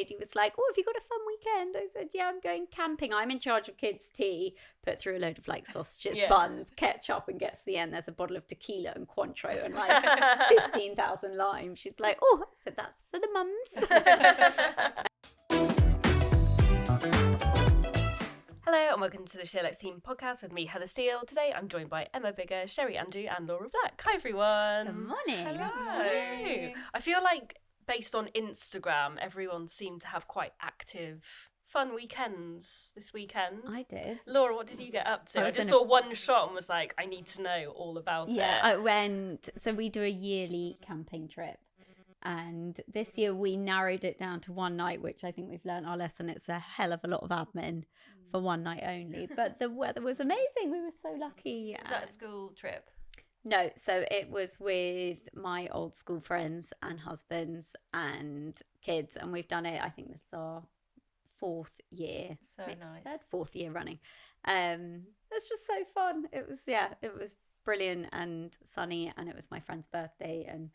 lady was like, oh, have you got a fun weekend? I said, yeah, I'm going camping. I'm in charge of kids' tea. Put through a load of like sausages, buns, ketchup, and gets to the end. There's a bottle of tequila and Cointreau and like 15,000 limes. She's like, oh, I said, that's for the mums. Hello and welcome to the Sherlock Team podcast with me, Heather Steele. Today I'm joined by Emma Bigger, Sherri Andrew and Laura Black. Hi everyone. Good morning. Hello. I feel like based on Instagram, everyone seemed to have quite active, fun weekends this weekend. I did. Laura, what did you get up to? I just saw one shot and was like, I need to know all about it. Yeah, I went, so we do a yearly camping trip. And this year we narrowed it down to one night, which I think we've learned our lesson. It's a hell of a lot of admin for one night only. But the weather was amazing. We were so lucky. Is that a school trip? No, so it was with my old school friends and husbands and kids. And we've done it, I think this is our fourth year. So nice. Fourth year running. It's just so fun. It was brilliant and sunny. And it was my friend's birthday. And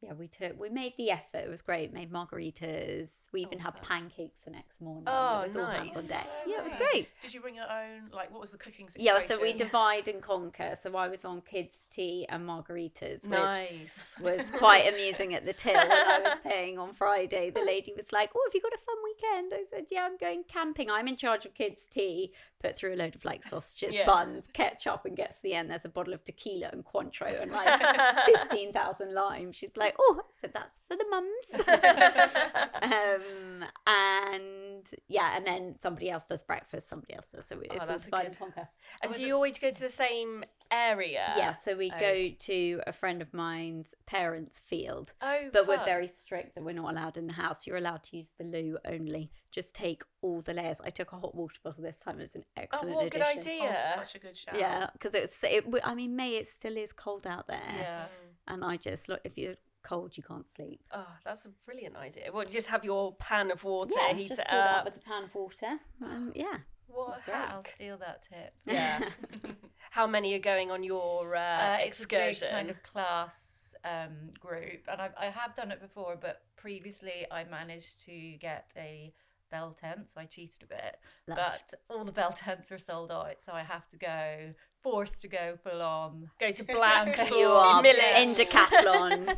yeah, we made the effort. It was great. Made margaritas. We even had pancakes the next morning. Oh, it was all hands on deck. So Yeah, it was nice. great. Did you bring your own? Like, what was the cooking situation? Yeah, so we divide and conquer. So I was on kids' tea and margaritas, Nice. which was quite amusing at the till when I was paying on Friday. The lady was like, oh, have you got a fun weekend? I said, yeah, I'm going camping. I'm in charge of kids' tea. Put through a load of like sausages, buns, ketchup, and gets to the end. There's a bottle of tequila and Cointreau and like 15,000 limes. She's like, oh, I said, that's for the mums. And then somebody else does breakfast, somebody else does. So it's all divide and conquer. And do you always go to the same area? Yeah, so we go to a friend of mine's parents' field. Oh, but fun. we're very strict that we're not allowed in the house. You're allowed to use the loo only. Just take all the layers. I took a hot water bottle this time. It was an excellent what addition. good idea. Oh, such a good shout. Yeah, because May, it still is cold out there. Yeah. And I just, look, if you're cold, you can't sleep. Oh, that's a brilliant idea. Well, you just have your pan of water, heat just it pour that up. with the pan of water. Yeah. What a I'll hack. steal that tip. Yeah. How many are going on your It's a big excursion? kind of class group, and I have done it before, but previously I managed to get a bell tent, so I cheated a bit. Lush. But all the bell tents are sold out, so I have to go, forced to go full on. Go to Blacks You or are Millets. in Decathlon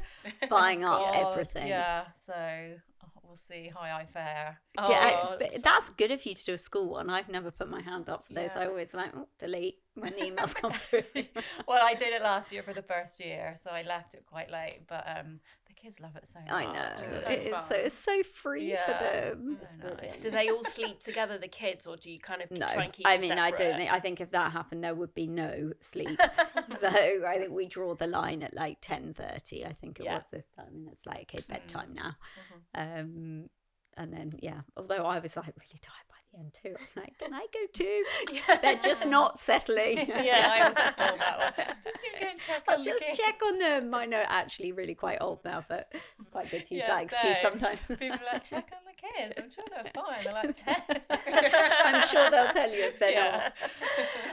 buying up God, everything. Yeah, so we'll see how I fare. But that's good of you to do a school one. I've never put my hand up for those. I always delete when the emails come through. Well, I did it last year for the first year, so I left it quite late. But the kids love it so much. I know. So It's so free for them. Do they all sleep together, the kids, or do you kind of No, try and keep I it mean, separate? I think if that happened, there would be no sleep. So I think we draw the line at like 10:30. I think it was this time, and it's like, okay, bedtime now. And then although I was like really tired by the end too. I was like, can I go too? They're just not settling. I would spoil that one. Just gonna go and check on the kids. Check on them. I know, actually really quite old now, but it's quite good to use that excuse sometimes. People are like, check on the kids. I'm sure they're fine. They're like 10. I'm sure they'll tell you if they're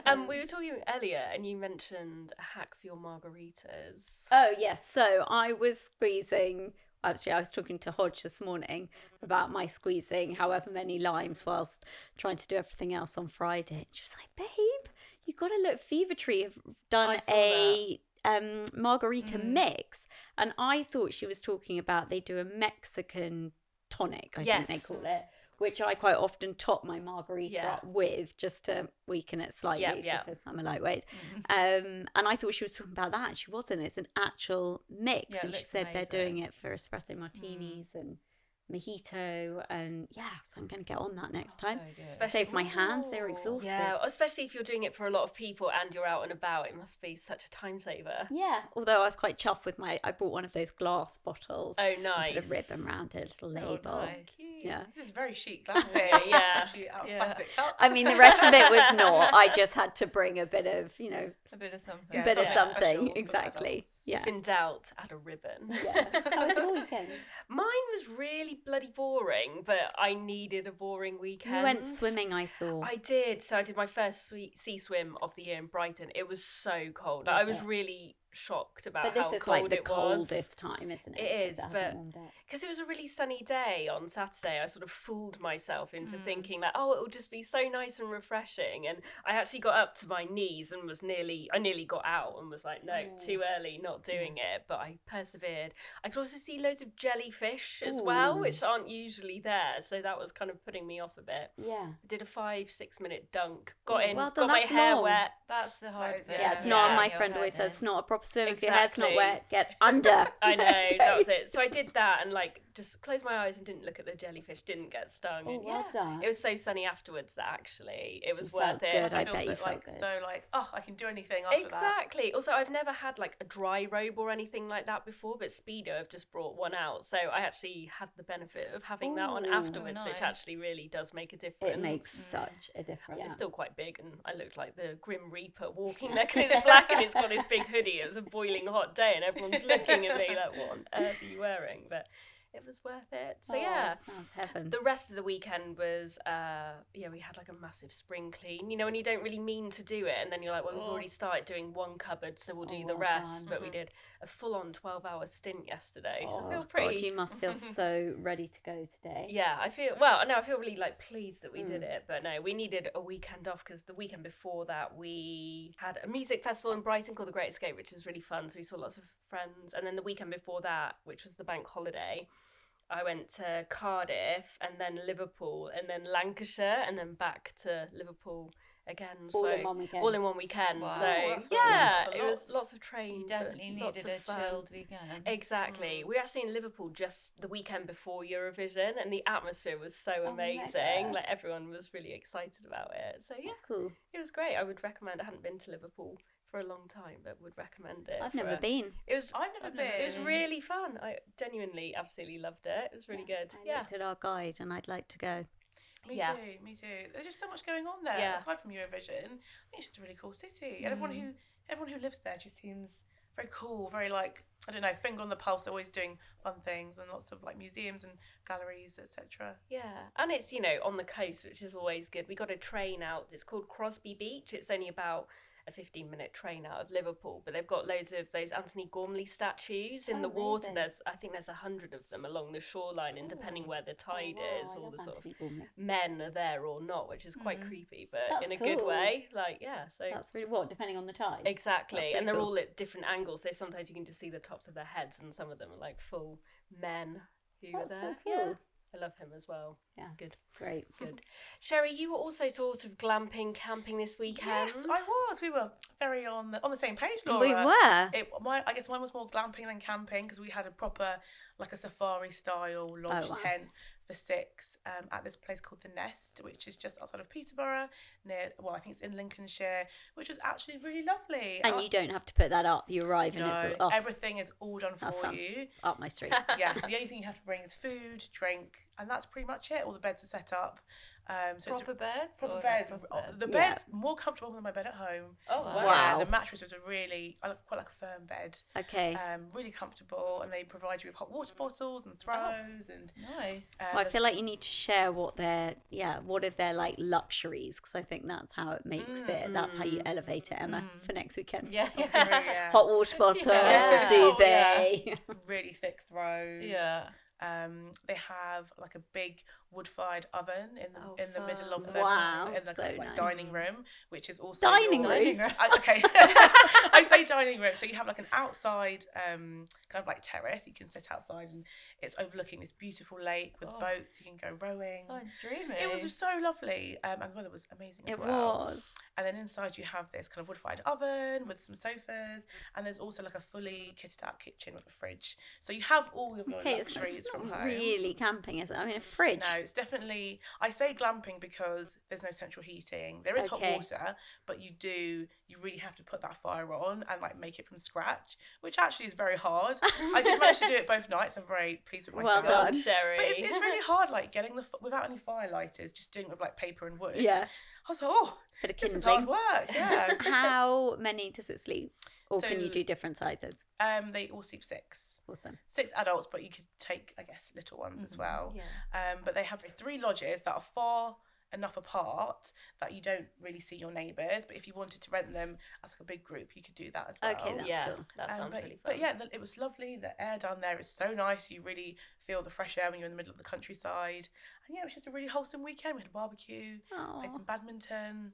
not. We were talking earlier and you mentioned a hack for your margaritas. Oh, yes. So I was squeezing. Actually, I was talking to Hodge this morning about my squeezing however many limes whilst trying to do everything else on Friday. And she was like, babe, you got to look. Fever Tree have done a margarita mix. And I thought she was talking about they do a Mexican tonic, I think they call it, which I quite often top my margarita up with just to weaken it slightly because I'm a lightweight. And I thought she was talking about that. She wasn't. It's an actual mix. And she said they're doing it for espresso martinis and mojito, and so I'm going to get on that next time. Save my hands, they're exhausted. Yeah, especially if you're doing it for a lot of people and you're out and about, it must be such a time saver. Yeah, although I was quite chuffed with I bought one of those glass bottles. Oh, nice. Put a ribbon around it, a little label. Nice. Yeah. This is very chic, that Yeah. Actually out of plastic cups. I mean, the rest of it was not. I just had to bring a bit of, A bit of something. a bit of something something. special for Exactly. adults. Yeah. If in doubt, add a ribbon. Yeah. How was your weekend? Mine was really bloody boring, but I needed a boring weekend. You went swimming, I saw. I did. So I did my first sea swim of the year in Brighton. It was so cold. I was really shocked about But this how is cold like the it was. coldest time, isn't it? It is, 'Cause but hasn't warmed up. because it was a really sunny day on Saturday, I sort of fooled myself into thinking that, oh, it'll just be so nice and refreshing. And I actually got up to my knees and I nearly got out and was like, no, too early, not doing it. But I persevered. I could also see loads of jellyfish as well, which aren't usually there. So that was kind of putting me off a bit. Yeah. I did a 5-6 minute dunk, got in, well done, got my that's hair long. wet. That's the hard thing. Yeah, it's not. My your friend head always says in. it's not a proper swim if your hair's not Exactly. wet. Get under. I know, that was it. So I did that and like just closed my eyes and didn't look at the jellyfish, didn't get stung. Oh, and well done. it was so sunny afterwards that actually it was You felt worth it. good, I Feels bet you like, felt good. so like, oh, I can do anything after that. Exactly. Also, I've never had like a dry robe or anything like that before, but Speedo have just brought one out, so I actually had the benefit of having that on Ooh, afterwards, nice. which actually really does make a difference. It makes such a difference. It's still quite big, and I looked like the Grim Reaper walking there because it's black and it's got this big hoodie. It was a boiling hot day, and everyone's looking at me like, "What on earth are you wearing?" But it was worth it. So yeah. Sounds heaven. The rest of the weekend was, we had like a massive spring clean. You know, when you don't really mean to do it, and then you're like, well, we've already started doing one cupboard, so we'll do the well rest. done. But we did a full-on 12-hour stint yesterday, so I Oh, feel God, pretty. you must feel so ready to go today. Yeah, I feel really like pleased that we did it, but no, we needed a weekend off because the weekend before that we had a music festival in Brighton called The Great Escape, which is really fun. So we saw lots of friends, and then the weekend before that, which was the bank holiday, I went to Cardiff and then Liverpool and then Lancashire and then back to Liverpool again. All in one weekend. All in one weekend. Wow. So That's yeah, a it lot. was lots of trains. You but definitely lots needed of a fun. chilled weekend. Exactly. We were actually in Liverpool just the weekend before Eurovision, and the atmosphere was so amazing. mega. Like everyone was really excited about it. So yeah, That's cool. it was great. I would recommend. I hadn't been to Liverpool for a long time, but would recommend it. I've never been. It was. I've never been. It was really fun. I genuinely, absolutely loved it. It was really good. I Yeah. looked at our guide and I'd like to go. Me Yeah. too, me too. There's just so much going on there. Yeah. Aside from Eurovision, I think it's just a really cool city. And everyone who lives there just seems very cool, very like, I don't know, finger on the pulse. They're always doing fun things and lots of like museums and galleries, etc. Yeah, and it's, on the coast, which is always good. We got a train out. It's called Crosby Beach. It's only about a 15-minute train out of Liverpool, but they've got loads of those Anthony Gormley statues in the water. amazing. I think there's 100 of them along the shoreline, and depending where the tide is, I all love the sort of Anthony Gormley. men are there or not, which is quite creepy, but That's in a good cool. way. Like, yeah, so That's really depending on the tide. exactly, That's and really they're cool. all at different angles. So sometimes you can just see the tops of their heads, and some of them are like full men who are That's there. so cool. Yeah, I love him as well. Yeah. Good. Great. Good. Sherri, you were also sort of glamping, camping this weekend. Yes, I was. We were very on the same page, Laura. We were. I guess mine was more glamping than camping because we had a proper, like a safari style lodge wow. tent for 6 at this place called The Nest, which is just outside of Peterborough, I think it's in Lincolnshire, which was actually really lovely. And you don't have to put that up. You arrive and it's all, everything is all done for that sounds you. up my street. Yeah, the only thing you have to bring is food, drink, and that's pretty much it. All the beds are set up. So Proper it's beds? proper or beds. not proper beds? The Yeah. bed's more comfortable than my bed at home. Oh, wow. Wow. Yeah, the mattress was I quite like a firm bed. Okay. Really comfortable, and they provide you with hot water bottles and throws and. Nice. Well, I feel like you need to share what are their like luxuries, because I think that's how it makes it. That's how you elevate it, Emma, for next weekend. Yeah. Yeah. Hot water bottle, Yeah. duvet. Really thick throws. Yeah. They have like a big wood-fired oven in the middle of the Wow, in the so kind of, like nice. dining room, which is also Dining your- room? Okay, I say dining room. So you have like an outside kind of like terrace. You can sit outside, and it's overlooking this beautiful lake with boats. You can go rowing. Sounds dreamy. It was just so lovely, and the weather was amazing as It well. was. And then inside you have this kind of wood-fired oven with some sofas, and there's also like a fully kitted-out kitchen with a fridge. So you have all of your Okay, it's luxuries from not home. really camping, is it? I mean, a fridge. No, it's definitely. I say glamping because there's no central heating. There is hot Okay. water, but you really have to put that fire on and like make it from scratch, which actually is very hard. I did manage to do it both nights. I'm very pleased with Well myself. done. Sherri. But it's really hard, like getting without any firelighters, just doing it with like paper and wood. Yeah. I was like, oh, Bit of this is hard kindling. work. Yeah. How many does it sleep? Or can you So- do different sizes? They all sleep 6. Awesome. 6 adults, but you could take, I guess, little ones as well. Yeah. But they have 3 lodges that are far enough apart that you don't really see your neighbours. But if you wanted to rent them as like a big group, you could do that as well. Okay, that's Yeah, cool. that sounds but, really fun. but yeah, it was lovely. The air down there is so nice. You really feel the fresh air when you're in the middle of the countryside. And yeah, it was just a really wholesome weekend. We had a barbecue, played some badminton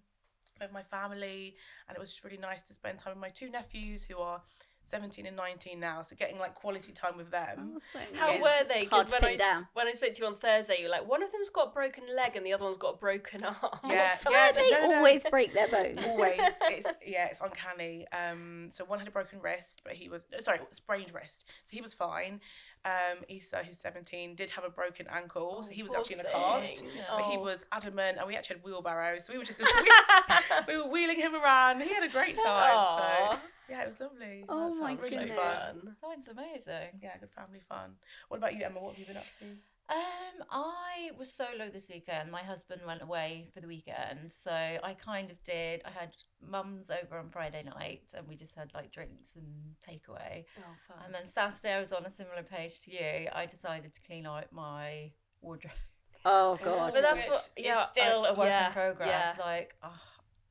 with my family, and it was just really nice to spend time with my 2 nephews who are 17 and 19 now, so getting like quality time with them. Oh, so How nice. were they? Hard Because to pin down. when I spoke to you on Thursday, you were like, one of them's got a broken leg and the other one's got a broken arm. Yeah, I swear they always break their bones. Always. It's uncanny. So one had a broken wrist, but he was sprained wrist, so he was fine. Issa, who's 17, did have a broken ankle, so he was actually in a cast, but he was adamant, and we actually had wheelbarrows, so we were just we were wheeling him around. He had a great time. So yeah, it was lovely. Oh That my sounds really goodness. fun. Sounds amazing. Yeah, good family fun. What about you, Emma? What have you been up to? I was solo this weekend. My husband went away for the weekend, so I kind of did. I had mum's over on Friday night, and we just had like drinks and takeaway. Oh, fun. And then Saturday, I was on a similar page to you. I decided to clean out my wardrobe. Oh god. But that's Which what- yeah, is still a work yeah, in progress. yeah.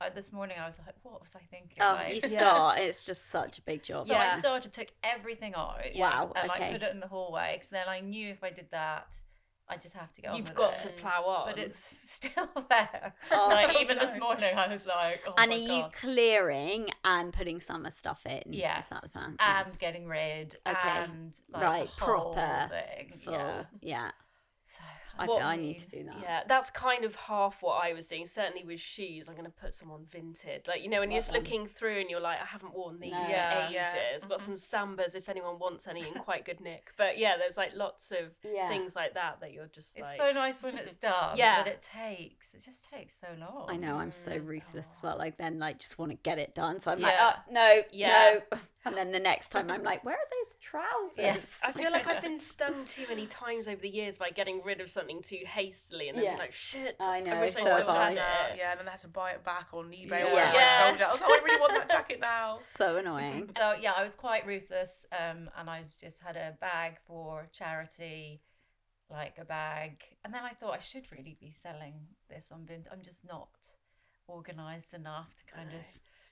Like, this morning I was like, what was I thinking? Oh, Like, you start. It's just such a big job. So Yeah. I started, took everything out. Wow, And okay. I put it in the hallway, because then I knew if I did that, I just have to get on You've with got it. to plough on. But it's still there. Oh, Like, even this morning, I was like, oh And my are you God. clearing and putting summer stuff in? Yes, Is that the plan? Yeah. and getting rid, Okay. and like, Right, the whole proper, thing. Full. Yeah. Yeah. So I What- feel I need to do that. Yeah, that's kind of half what I was doing. Certainly with shoes, I'm going to put some on Vinted. Like, you know, when you're just Well looking through and you're like, I haven't worn these No. for Yeah. ages. Yeah. Got some Sambas if anyone wants any in quite good nick. But yeah, there's like lots of Yeah. things like that you're just it's like... so nice when it's done. Yeah. But it just takes so long. I know, I'm so Mm. ruthless as well. Like, then, like, just want to get it done. So I'm Yeah. like, no, Yeah. no. And then the next time I'm like, where are those trousers? Yes. I feel like I've been stung too many times over the years by getting rid of something too hastily and then Yeah. being like, shit, I know, wish so I still have I. done it. Yeah, and then I had to buy it back on eBay Yeah. or whatever. I Yes. sold it. I was like, oh, I really want that jacket now. So annoying. So yeah, I was quite ruthless, and I've just had a bag for charity, like a bag, and then I thought I should really be selling this on Vinted. I'm just not organised enough to kind of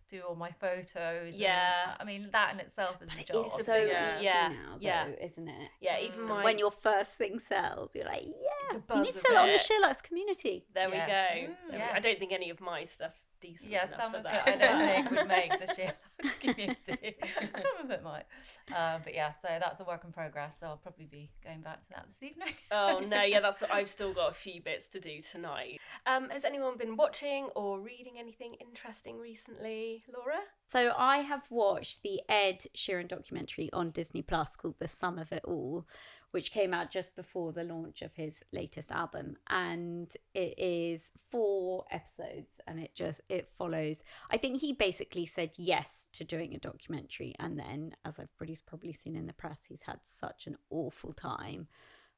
do all my photos. and- Yeah. I mean that in itself is a But job. it's a so big- easy yeah, now, though, yeah. isn't it? Yeah, even my... When your first thing sells, you're like, yeah, The you buzz need to of sell it on the it. Sherlock's community. There we Yes. go. Mm, There we- yes. I don't think any of my stuff's decent Yeah, enough some for of that. it I don't think would make the Sherlock's community. Some of it might. But yeah, so that's a work in progress. So I'll probably be going back to that this evening. Oh no, yeah, that's what I've still got a few bits to do tonight. Has anyone been watching or reading anything interesting recently, Laura? So I have watched the Ed Sheeran documentary on Disney Plus called The Sum of It All, which came out just before the launch of his latest album, and it is 4 episodes, and it follows. I think he basically said yes to doing a documentary, and then, as everybody's probably seen in the press, he's had such an awful time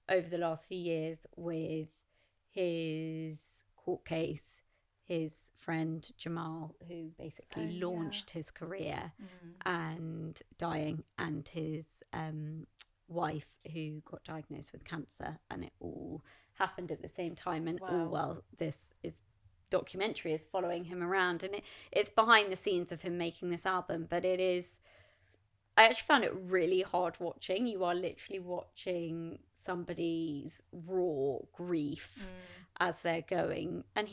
over the last few years with his court case, his friend Jamal, who basically launched his career, and dying, and his wife who got diagnosed with cancer, and it all happened at the same time, and all while this documentary is following him around, and it's behind the scenes of him making this album, but I actually found it really hard watching. You are literally watching somebody's raw grief as they're going, and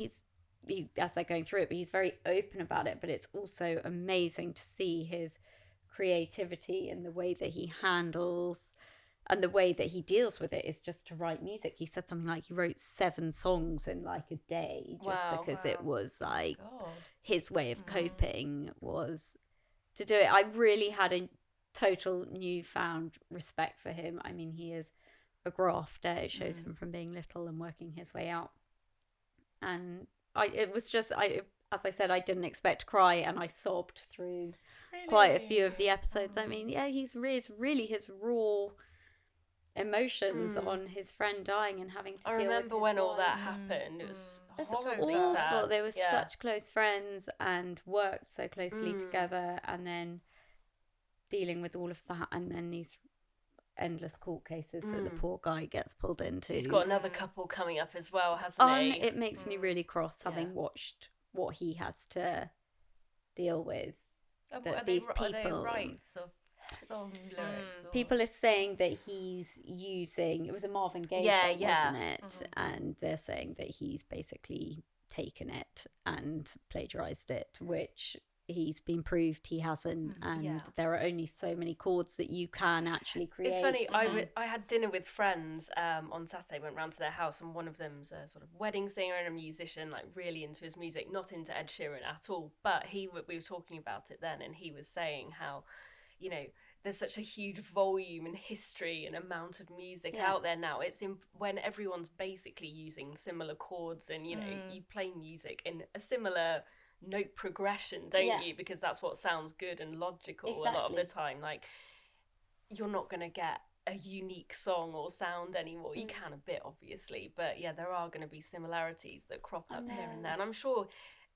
as they're going through it, but he's very open about it. But it's also amazing to see his creativity and the way that he handles and the way that he deals with it is just to write music. He said something like he wrote 7 songs in like a day, just because it was like his way of coping was to do it. I really had a total newfound respect for him. I mean, he is a grafter. It shows him from being little and working his way out. And as I said, I didn't expect to cry, and I sobbed through quite a few of the episodes. I mean, yeah, he's really his raw emotions on his friend dying and having to deal with his remember when all that wife. happened. It was It's horribly awful. sad. They were Yeah. such close friends and worked so closely together, and then dealing with all of that, and then these endless court cases that the poor guy gets pulled into. He's got another couple coming up as well, hasn't he? It makes me really cross having watched what he has to deal with. These people. Are they rights of song lyrics? Or... People are saying that he's using, it was a Marvin Gaye song, wasn't it? And they're saying that he's basically taken it and plagiarized it, which he's been proved he hasn't. And there are only so many chords that you can actually create. It's funny, I had dinner with friends on Saturday, went round to their house, and one of them's a sort of wedding singer and a musician, like really into his music, not into Ed Sheeran at all, but we were talking about it then, and he was saying how, you know, there's such a huge volume and history and amount of music out there now. It's when everyone's basically using similar chords, and you know, you play music in a similar note progression, don't you? Because that's what sounds good and logical a lot of the time. Like, you're not going to get a unique song or sound anymore. You can a bit, obviously, but yeah, there are going to be similarities that crop up here and there. And I'm sure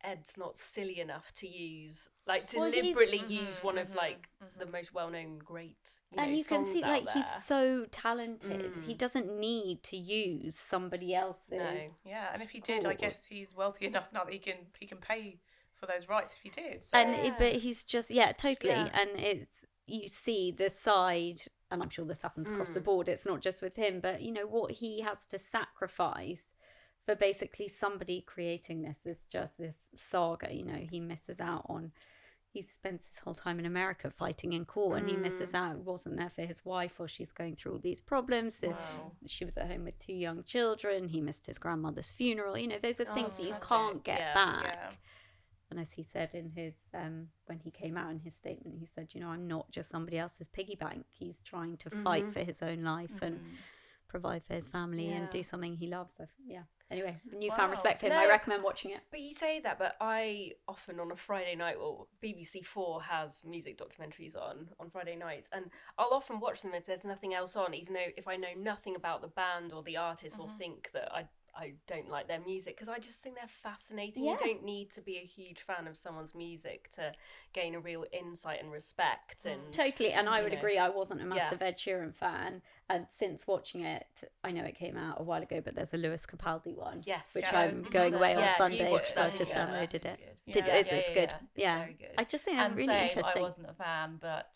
Ed's not silly enough to use, like, deliberately use one of like the most well-known great, and you can see, like, there. he's so talented. He doesn't need to use somebody else's. No. Yeah, and if he did, I guess he's wealthy enough now that he can pay for those rights if he did. So. And but he's just totally. Yeah. And it's, you see the side, and I'm sure this happens across the board. It's not just with him, but you know what he has to sacrifice for basically somebody creating this is just this saga. You know, he misses out on. He spends his whole time in America fighting in court, and he misses out. He wasn't there for his wife, or she's going through all these problems. Wow. She was at home with 2 young children. He missed his grandmother's funeral. You know, those are things that you can't get back. Yeah. And as he said in his, when he came out in his statement, he said, you know, I'm not just somebody else's piggy bank. He's trying to fight for his own life and provide for his family and do something he loves. So, anyway, newfound respect for him. I recommend watching it. But you say that, but I often on a Friday night, well, BBC4 has music documentaries on Friday nights, and I'll often watch them if there's nothing else on, even though if I know nothing about the band or the artist, or think that I don't like their music, because I just think they're fascinating. You don't need to be a huge fan of someone's music to gain a real insight and respect. And totally, and I would agree. I wasn't a massive Ed Sheeran fan, and since watching it, I know it came out a while ago, but there's a Lewis Capaldi one, which I'm going away on Sunday, so I've just downloaded it. It's good. Yeah, very good. I just think I'm really interesting. I wasn't a fan, but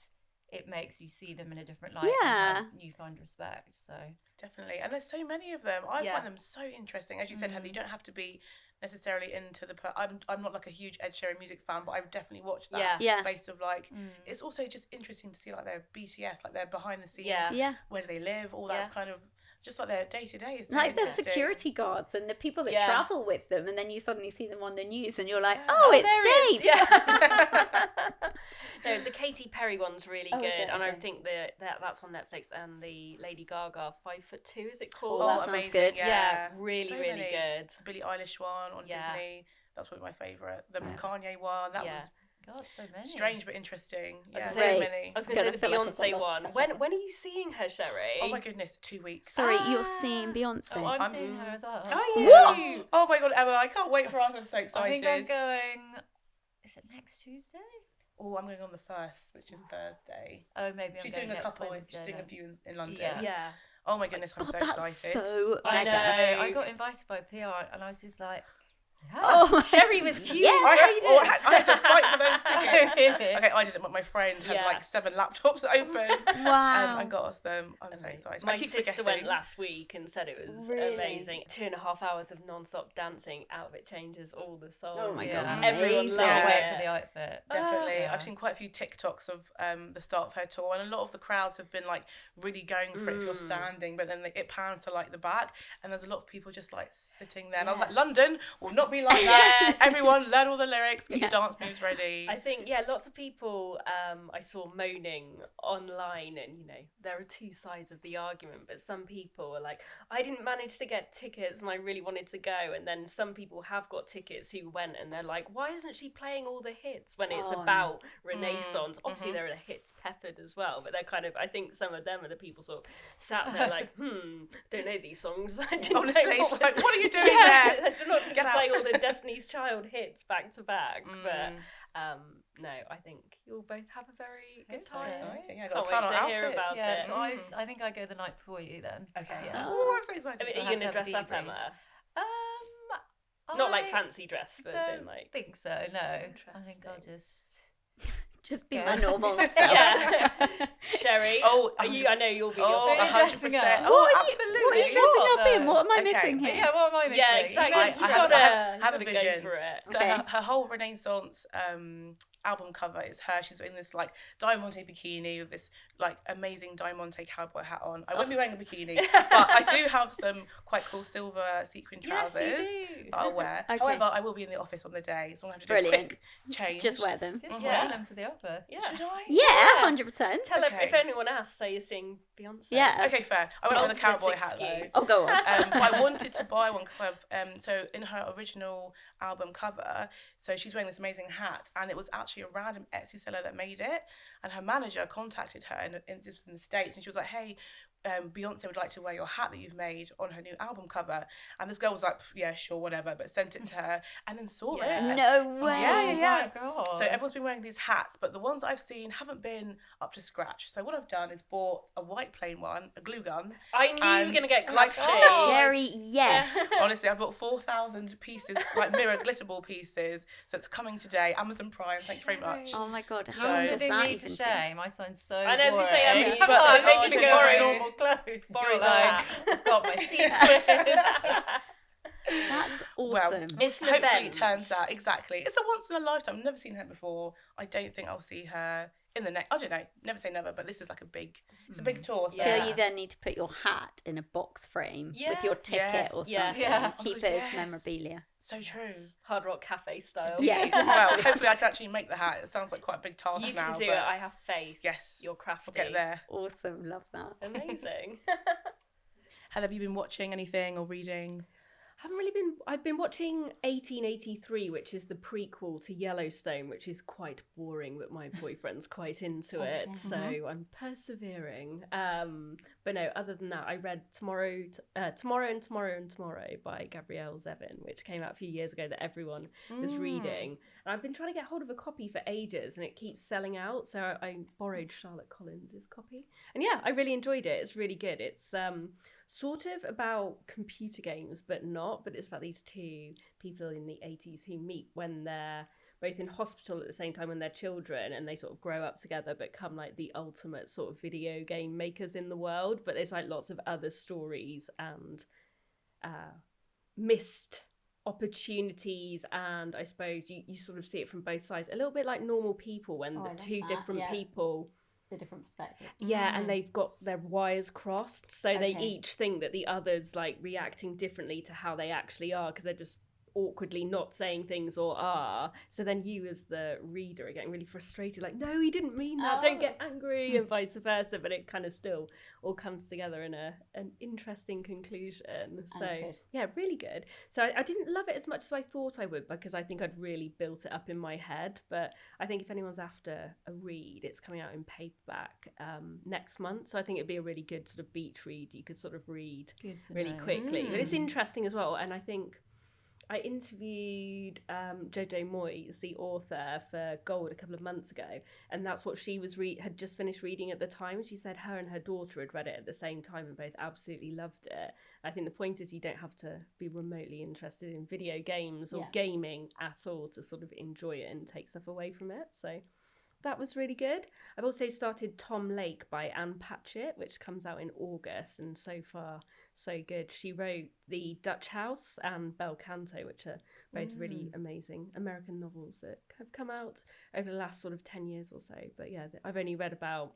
it makes you see them in a different light and have newfound respect. So definitely, and there's so many of them. I find them so interesting. As you said, Heather, you don't have to be necessarily into the. I'm not like a huge Ed Sheeran music fan, but I would definitely watch that. Based of like, it's also just interesting to see like their BTS, like their behind the scenes. Where do they live? All that kind of. Just like their day to day is so like the security guards and the people that travel with them, and then you suddenly see them on the news, and you're like, "Oh, it's Dave!" No, the Katy Perry one's really good, and I think that's on Netflix. And the Lady Gaga 5'2" is it called? Oh, that sounds good. Yeah, really, so really good. Billie Eilish one on Disney. That's probably my favourite. The Kanye one. That was. God, so many. Strange but interesting. Yeah, so many. I was going to say the Beyonce one. When are you seeing her, Sherri? Oh my goodness, 2 weeks. Sorry, you're seeing Beyonce. Oh, I'm seeing her as well. Are you? Oh my God, Emma, I can't wait for us. I'm so excited. I think I'm going. Is it next Tuesday? Oh, I'm going on the 1st, which is Thursday. Oh, maybe she's I'm doing a couple. Wednesday, she's doing a few in London. Yeah. Oh my goodness, I'm so excited. So I know. I got invited by PR, and I was just like. Oh, Sherri was cute. I had to fight for those tickets. Okay, I didn't, but my friend had like 7 laptops open. Wow. And got us them. I'm so excited. My sister went last week and said it was amazing. 2.5 hours of non-stop dancing. Out of it changes all the songs. Oh my gosh, everyone Can't loved wait it. for the outfit. Definitely. I've seen quite a few TikToks of the start of her tour, and a lot of the crowds have been like really going for it if you're standing, but then it pans to like the back, and there's a lot of people just like sitting there. And I was like, London will not be like that. Everyone learn all the lyrics, get your dance moves ready. I think lots of people I saw moaning online, and you know, there are two sides of the argument, but some people are like, I didn't manage to get tickets and I really wanted to go, and then some people have got tickets who went and they're like, why isn't she playing all the hits when it's about Renaissance? Obviously there are the hits peppered as well, but they're kind of, I think some of them are the people sort of sat there like, don't know these songs. I didn't Honestly, know it's like, what are you doing there? Get sounds like all the Destiny's Child hits back to back. But no, I think you'll both have a very good time. Exciting. Yeah, Can't got wait to to plan hear our about Yeah, it. so I think I go the night before you then. Okay. Yeah. Oh, I'm so excited. I mean, I'll are you have going to to have dress a up, debrief. Emma? Um, Not like I fancy dress, but as in don't like. think so. No, I think I'll Just be Go. my normal self. Yeah. Sherry, Oh, I know you'll be your Oh, Are you dressing 100%. up? Oh, What absolutely. are you dressing up in? What am I Okay. missing here? Yeah, what am I missing? Yeah, exactly. I You've have- got I to have a go vision. for it. So Okay. her whole Renaissance album cover is her. She's in this like diamante bikini with this like amazing diamante cowboy hat on. I won't be wearing a bikini, but I do have some quite cool silver sequin Yes, trousers you do. that I'll wear. Okay. However, I will be in the office on the day, so I'm gonna have to do a Brilliant. quick change. Just wear them. Just Yeah. wear them to the office. Yeah. Should I? Yeah, 100%. Tell Okay. if anyone asks, say you're seeing Beyonce. Yeah. Okay, fair. I went with a Ultimate cowboy hat though. excuse. Oh, go on. But I wanted to buy one because I've so in her original album cover, so she's wearing this amazing hat, and it was actually a random Etsy seller that made it, and her manager contacted her in the States, and she was like, hey, Beyonce would like to wear your hat that you've made on her new album cover, and this girl was like, yeah, sure, whatever, but sent it to her and then saw Yeah. it. No way. Yeah. Oh my God. So everyone's been wearing these hats, but the ones that I've seen haven't been up to scratch. So what I've done is bought a white plain one, a glue gun. I knew you were And going to get like, crafty. oh, Sherry, yes. Honestly, I bought 4,000 pieces, like mirror glitter ball pieces. So it's coming today. Amazon Prime, thank you very much. Oh my God. So- How You're does putting that me to even shame. I sound so I know, as you boring. say, Emily, but oh, I'm maybe going to to go borrow- in normal clothes. borrow You're that. like, I've got my sequins. That's Well, awesome. It's an hopefully event. it turns out exactly. It's a once in a lifetime. I've never seen her before. I don't think I'll see her in the next. I don't know. Never say never, but this is like it's a big tour. So. Yeah. Feel you then need to put your hat in a box frame with your Yes. ticket or Yes. something. Yeah. Keep Oh, it yes. as memorabilia. So true. Hard Rock Cafe style. Yeah. Well, hopefully I can actually make the hat. It sounds like quite a big task You now. can do but it. I have faith. Yes. You're crafty. We'll get there. Awesome. Love that. Amazing. Heather, have you been watching anything or reading? I've been watching 1883, which is the prequel to Yellowstone, which is quite boring, but my boyfriend's quite into it, so I'm persevering. But no, other than that, I read Tomorrow and Tomorrow by Gabrielle Zevin, which came out a few years ago that everyone was reading. And I've been trying to get hold of a copy for ages, and it keeps selling out, so I borrowed Charlotte Collins' copy. And yeah, I really enjoyed it. It's really good. It's sort of about computer games, but not. But it's about these two people in the 80s who meet when they're both in hospital at the same time when they're children, and they sort of grow up together, become like the ultimate sort of video game makers in the world. But there's like lots of other stories and missed opportunities, and I suppose you sort of see it from both sides, a little bit like Normal People, when the two different people, The different perspectives. and they've got their wires crossed, so they Okay. each think that the other's like reacting differently to how they actually are, because they're just awkwardly not saying things or are. So then you as the reader are getting really frustrated, like, no, he didn't mean that, don't get angry, and vice versa. But it kind of still all comes together in an interesting conclusion. So good. yeah, really good. So I didn't love it as much as I thought I would, because I think I'd really built it up in my head. But I think if anyone's after a read, it's coming out in paperback next month, so I think it'd be a really good sort of beach read. You could sort of read Good to really know. quickly, but it's interesting as well. And I think I interviewed Jojo Moyes, the author, for Gold a couple of months ago, and that's what she was had just finished reading at the time. She said her and her daughter had read it at the same time and both absolutely loved it. I think the point is you don't have to be remotely interested in video games or gaming at all to sort of enjoy it and take stuff away from it. So that was really good. I've also started Tom Lake by Anne Patchett, which comes out in August, and so far so good. She wrote The Dutch House and Bel Canto, which are both really amazing American novels that have come out over the last sort of 10 years or so. But yeah, I've only read about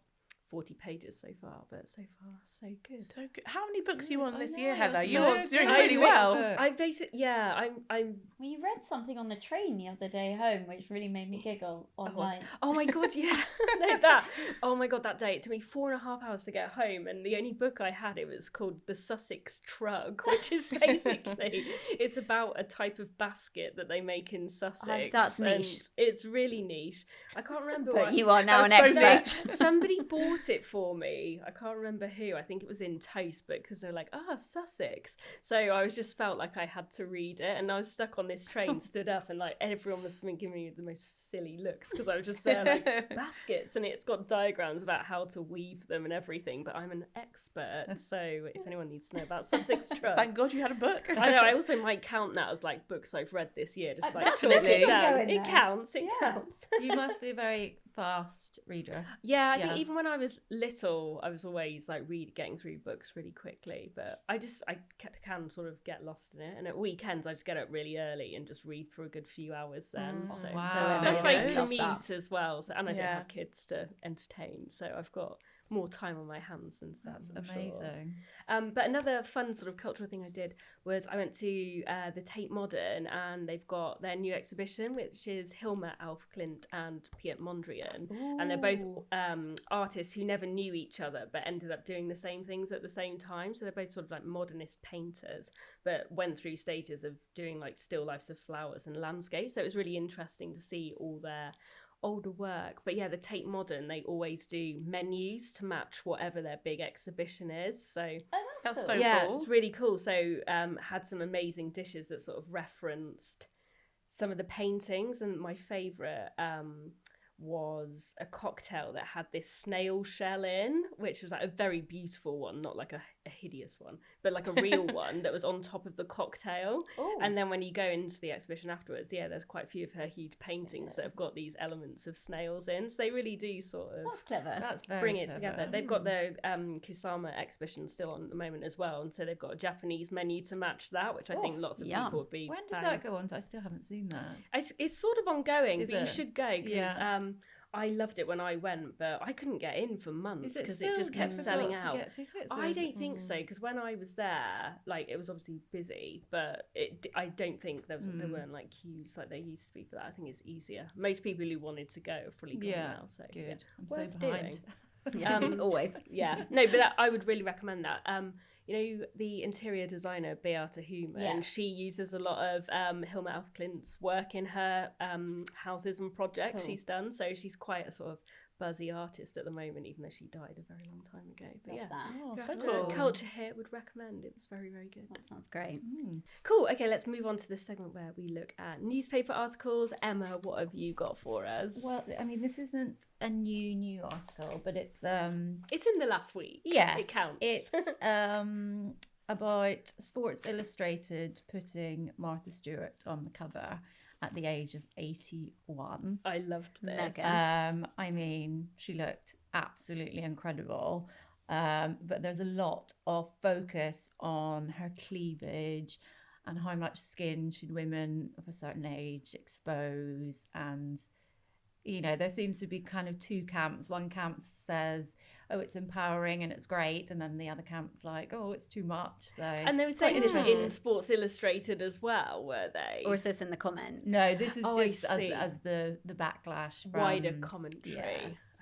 40 pages so far, but so far so good. So good. How many books are you on I this know, year, Heather? so You're good. doing I really read well. books. I basically, I'm Well, you read something on the train the other day home, which really made me giggle online. Oh my god, yeah. No, that. Oh my god, that day. It took me 4.5 hours to get home, and the only book I had, it was called The Sussex Trug, which is basically, it's about a type of basket that they make in Sussex. That's and niche. It's really niche. I can't remember But what. you are now an That's so expert. Somebody bought bought it for me. I can't remember who. I think it was in Toast, but because they're like, Sussex. So I just felt like I had to read it, and I was stuck on this train, stood up, and like everyone must have been giving me the most silly looks because I was just there like baskets, and it's got diagrams about how to weave them and everything. But I'm an expert, so if anyone needs to know about Sussex trucks, Thank God you had a book. I know. I also might count that as like books I've read this year. Just like Definitely. chalk it down. Go in It there. counts. It counts. You must be a very fast reader. Yeah, I Yeah. think even when I was little, I was always like getting through books really quickly. But I can sort of get lost in it. And at weekends, I just get up really early and just read for a good few hours then. So Wow. that's amazing. like Love commute as well. So, and I don't Yeah. have kids to entertain, so I've got more time on my hands than some. That's I'm sure. amazing. But another fun sort of cultural thing I did was I went to the Tate Modern, and they've got their new exhibition, which is Hilma af Klint and Tate Modern. And they're both artists who never knew each other but ended up doing the same things at the same time. So they're both sort of like modernist painters, but went through stages of doing like still lifes of flowers and landscapes. So it was really interesting to see all their older work. But yeah, the Tate Modern, they always do menus to match whatever their big exhibition is. So That's so yeah, cool. it's really cool. So had some amazing dishes that sort of referenced some of the paintings, and my favourite was a cocktail that had this snail shell in, which was like a very beautiful one, not like a hideous one, but like a real one that was on top of the cocktail. Ooh. And then when you go into the exhibition afterwards, yeah, there's quite a few of her huge paintings that have got these elements of snails in. So they really do sort of That's clever. That's very bring it clever. together. They've got the Kusama exhibition still on at the moment as well, and so they've got a Japanese menu to match that, which I think lots of yum. people would be. When does banging. that go on? I still haven't seen that. It's sort of ongoing, Is but you it? should go because Yeah. I loved it when I went, but I couldn't get in for months Is because still it just kept difficult selling to out. get tickets, or I is it- don't think so, because when I was there, like it was obviously busy, but I don't think there weren't like queues like there used to be for that. I think it's easier. Most people who wanted to go are fully gone Yeah, now. So good. yeah, I'm so worth behind. Yeah, always. yeah, no, but I would really recommend that. You know, the interior designer Beata Human, Yeah. she uses a lot of Hilma af Klint's work in her houses and projects Cool. she's done. So she's quite a sort of buzzy artist at the moment, even though she died a very long time ago. But Love yeah, that. Oh, if so you have a cool. culture hit, would recommend. It was very, very good. That sounds great. Cool. Okay, let's move on to the segment where we look at newspaper articles. Emma, what have you got for us? Well, I mean, this isn't a new article, but it's it's in the last week. yes, it counts. It's about Sports Illustrated putting Martha Stewart on the cover at the age of 81. I loved this. Mega. I mean, she looked absolutely incredible. But there's a lot of focus on her cleavage and how much skin should women of a certain age expose. And, you know, there seems to be kind of two camps. One camp says, oh, it's empowering and it's great. And then the other camp's like, oh, it's too much. So, And they were saying this interesting. in Sports Illustrated as well, were they? Or is this in the comments? no, this is Oh, I just see. as the backlash from Wider commentary.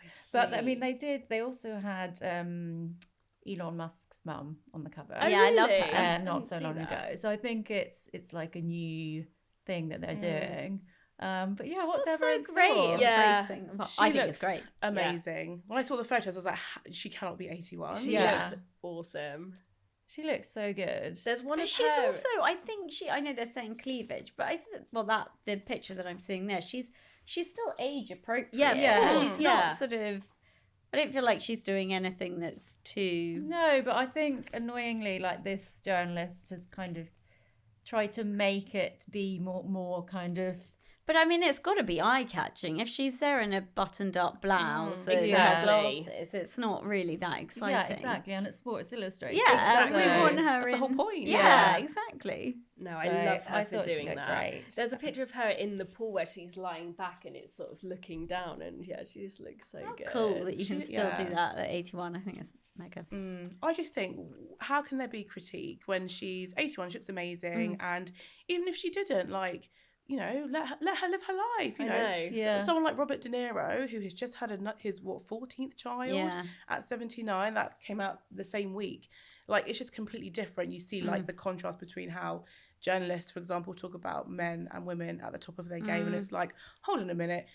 yes. But I mean, they also had Elon Musk's mum on the cover. Oh, Yeah, I love really? her. I Not didn't so see long that. ago. So I think it's like a new thing that they're doing. But yeah, what's That's so everyone's great. thoughts? Yeah. Embracing. Well, She I think looks it's great. amazing. When I saw the photos, I was like, she cannot be 81. She Yeah. looks awesome. She looks so good. There's one But of she's her... also, I think I know they're saying cleavage, but the picture that I'm seeing there, she's still age appropriate. Yeah, She's yeah. not sort of, I don't feel like she's doing anything that's too. No, but I think annoyingly, like this journalist has kind of tried to make it be more kind of. But I mean, it's got to be eye-catching. If she's there in a buttoned-up blouse and her exactly. glasses, it's not really that exciting. Yeah, exactly, and it's Sports Illustrated. Yeah, Exactly. we want her That's in. the whole point. Yeah, exactly. No, So I love her I for thought she doing looked that. great. There's a picture of her in the pool where she's lying back and it's sort of looking down, and yeah, she just looks so good. Cool that you can She- still do yeah. that at 81. I think it's mega. I just think, how can there be critique when she's 81? She looks amazing, and even if she didn't, like, you know, let her live her life. You I know, know. Yeah. Someone like Robert De Niro, who has just had his 14th child Yeah. at 79, that came out the same week. Like, it's just completely different. You see like the contrast between how journalists, for example, talk about men and women at the top of their game, and it's like, hold on a minute,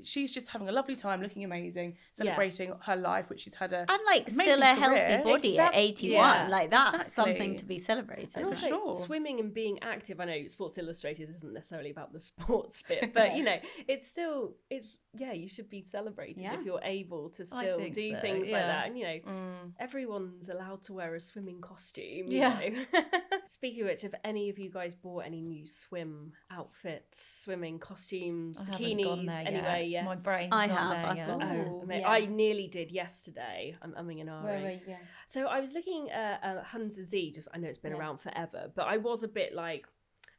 she's just having a lovely time, looking amazing, celebrating her life, which she's had a And like amazing still a career. healthy body at 81. Yeah, like that's exactly. something to be celebrated. And also, sure. swimming and being active. I know Sports Illustrated isn't necessarily about the sports bit, but you know, it's you should be celebrated if you're able to still do things like that. And you know, everyone's allowed to wear a swimming costume. You know? Speaking of which, have any of you guys bought any new swim outfits, swimming costumes, bikinis? Anyway, yeah. My brain's I not have. there I've yet. got I nearly did yesterday. I'm umming and ahhing. Where are you going? So I was looking at Hunza Z. I know it's been around forever, but I was a bit like,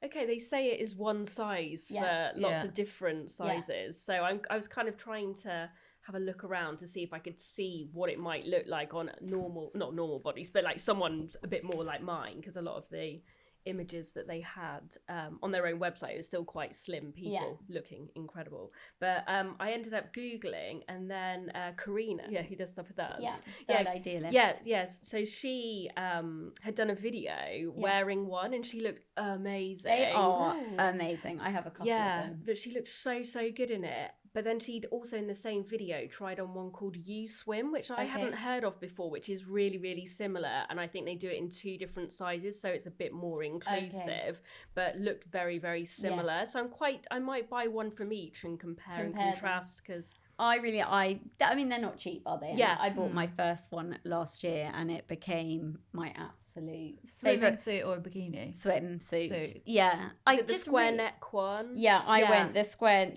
okay, they say it is one size for lots of different sizes. So I was kind of trying to have a look around to see if I could see what it might look like on not normal bodies, but like someone's a bit more like mine, because a lot of the images that they had on their own website is still quite slim people looking incredible. But I ended up Googling, and then Karina, who does stuff with us. Idealist. So she had done a video wearing one, and she looked amazing. They are amazing. I have a couple of them. But she looked so good in it. But then she'd also in the same video tried on one called You Swim, which I hadn't heard of before, which is really, really similar. And I think they do it in 2 different sizes, so it's a bit more inclusive, but looked very, very similar. Yes. So I might buy one from each and compare and contrast, because I mean, they're not cheap, are they? Yeah. I bought my first one last year, and it became my absolute swimming suit or bikini? Swimsuit. Yeah. Is it the square neck one? Yeah, I went the square.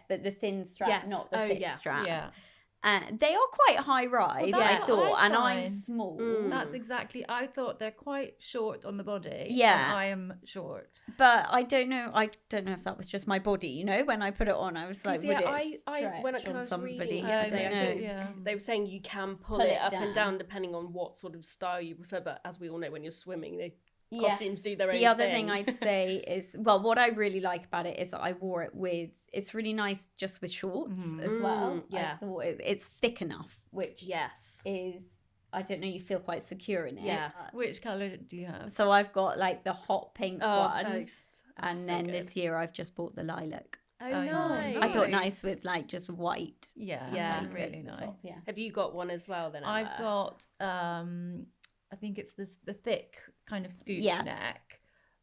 But the thin strap, not the thick strap. Yeah. They are quite high rise, I thought, and I'm small. That's exactly. I thought they're quite short on the body. Yeah, and I am short. But I don't know if that was just my body. You know, when I put it on, I was like, when I was reading yesterday, they were saying you can pull it up and down depending on what sort of style you prefer. But as we all know, when you're swimming, costumes do their own thing. The other thing I'd say is, well, what I really like about it is that I wore it it's really nice just with shorts as well. Yeah. I thought it's thick enough, which is, I don't know, you feel quite secure in it. Yeah. Which colour do you have? So I've got like the hot pink one. And then good. This year I've just bought the lilac. Oh, nice. I thought nice with like just white. Yeah, really nice. Top, yeah. Have you got one as well then? I've got, I think it's the thick kind of scoop neck,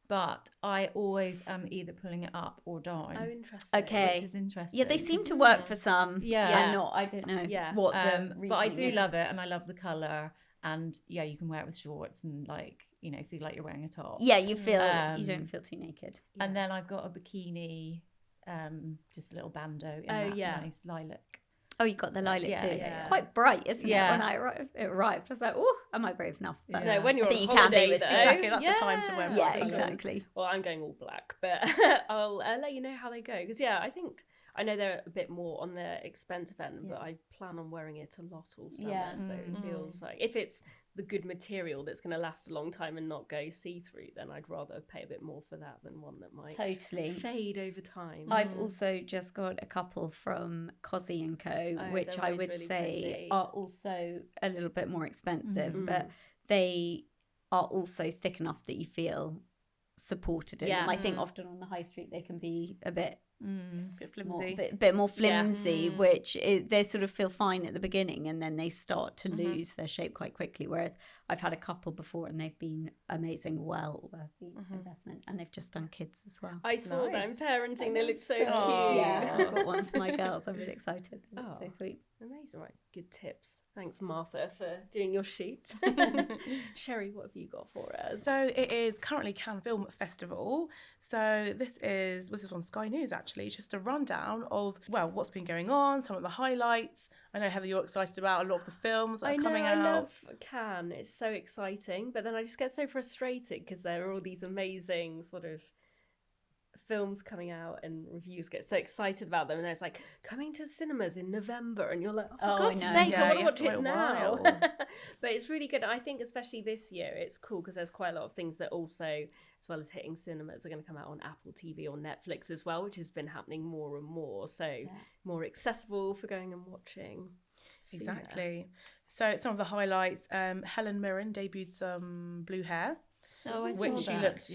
but I always am either pulling it up or down. Oh, interesting. Okay. Which is interesting. Yeah, they seem to work for some. And not, I don't know what the but I do love it, and I love the colour, and you can wear it with shorts and like, you know, feel like you're wearing a top. Yeah, you feel you don't feel too naked. And then I've got a bikini, just a little bandeau in that nice lilac. Oh, you got the lilac too. Yeah. It's quite bright, isn't it? When I arrived, I was like, "Oh, am I brave enough?" But no, when you're on you holiday, can be with exactly. That's the time to wear. Yeah, exactly. Well, I'm going all black, but I'll let you know how they go, because I think I know they're a bit more on the expensive end, but I plan on wearing it a lot all summer. So it feels like if it's the good material that's going to last a long time and not go see-through, then I'd rather pay a bit more for that than one that might fade over time. I've also just got a couple from Cosy & Co, which I would really say pretty. are also a little bit more expensive, but they are also thick enough that you feel supported in them. I think often on the high street they can be a bit flimsy, bit more flimsy, which they sort of feel fine at the beginning, and then they start to lose their shape quite quickly. Whereas I've had a couple before, and they've been amazing, well worth the investment, and they've just done kids as well. I saw them parenting; they look so cute. Yeah, I've got one for my girls. I'm really excited. It's so sweet. Amazing, right? Good tips. Thanks, Martha, for doing your sheet. Sherri, what have you got for us? So it is currently Cannes Film Festival. So this is on Sky News, actually, just a rundown of, well, what's been going on, some of the highlights. I know, Heather, you're excited about a lot of the films that are coming out. I love Cannes. It's so exciting. But then I just get so frustrated because there are all these amazing sort of films coming out and reviews get so excited about them, and it's like coming to cinemas in November, and you're like, for God's sake, I want to watch it now. But it's really good. I think especially this year it's cool because there's quite a lot of things that also, as well as hitting cinemas, are going to come out on Apple TV or Netflix as well, which has been happening more and more, so more accessible for going and watching. Exactly. So some of the highlights, Helen Mirren debuted some blue hair, which she looks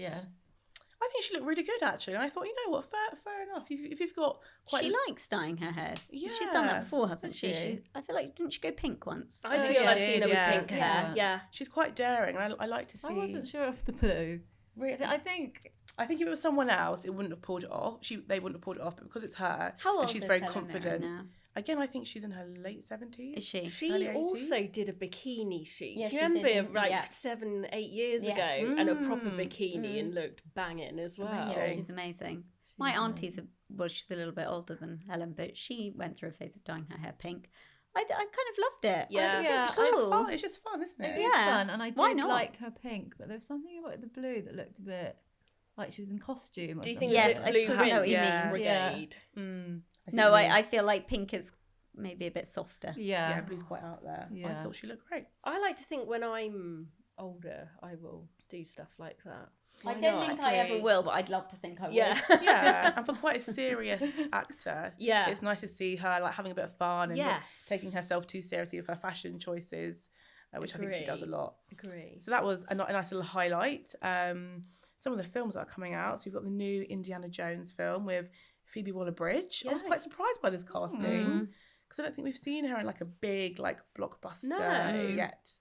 I think she looked really good actually, and I thought, you know what, fair enough. If you've got quite, She likes dyeing her hair. Yeah. She's done that before, hasn't she? she? I feel like, didn't she go pink once? I Oh, feel yeah. I've seen her with Yeah. pink hair. Yeah. she's quite daring, and I like to see. I wasn't sure of the blue. Really, I think I think if it was someone else, it wouldn't have pulled it off. They wouldn't have pulled it off, but because it's her, How old and she's is very Helen confident. Mirren now? Again, I think she's in her late 70s. Is she? She Early also 80s? did a bikini shoot. Yeah, Do you she remember, did, didn't- like yeah. 7-8 years Yeah. ago, and a proper bikini and looked banging as well. Amazing. She's amazing. My auntie's, she's a little bit older than Helen, but she went through a phase of dyeing her hair pink. I kind of loved it. Yeah. Yeah, It's cool. fun. It's just fun, isn't it? it is Yeah. fun, and I Why did not? like her pink, but there was something about the blue that looked a bit like she was in costume. Or Do you something. think Yes, it I was Blue sort of know what you Rinse mean. Brigade? No, I feel like pink is maybe a bit softer. Yeah, Yeah, blue's quite out there. I Yeah. thought she looked great. I like to think when I'm older, I will do stuff like that. I Why don't not? think I ever Actually- will, but I'd love to think I will. Yeah. Yeah, and for quite a serious actor, Yeah. it's nice to see her like having a bit of fun and not Yes. taking herself too seriously with her fashion choices, which I think she does a Agree. lot. Agree. So that was a nice little highlight. Some of the films that are coming out. So we've got the new Indiana Jones film with Phoebe Waller-Bridge. I was quite Yes. surprised by this casting because I don't think we've seen her in like a big like blockbuster No. yet.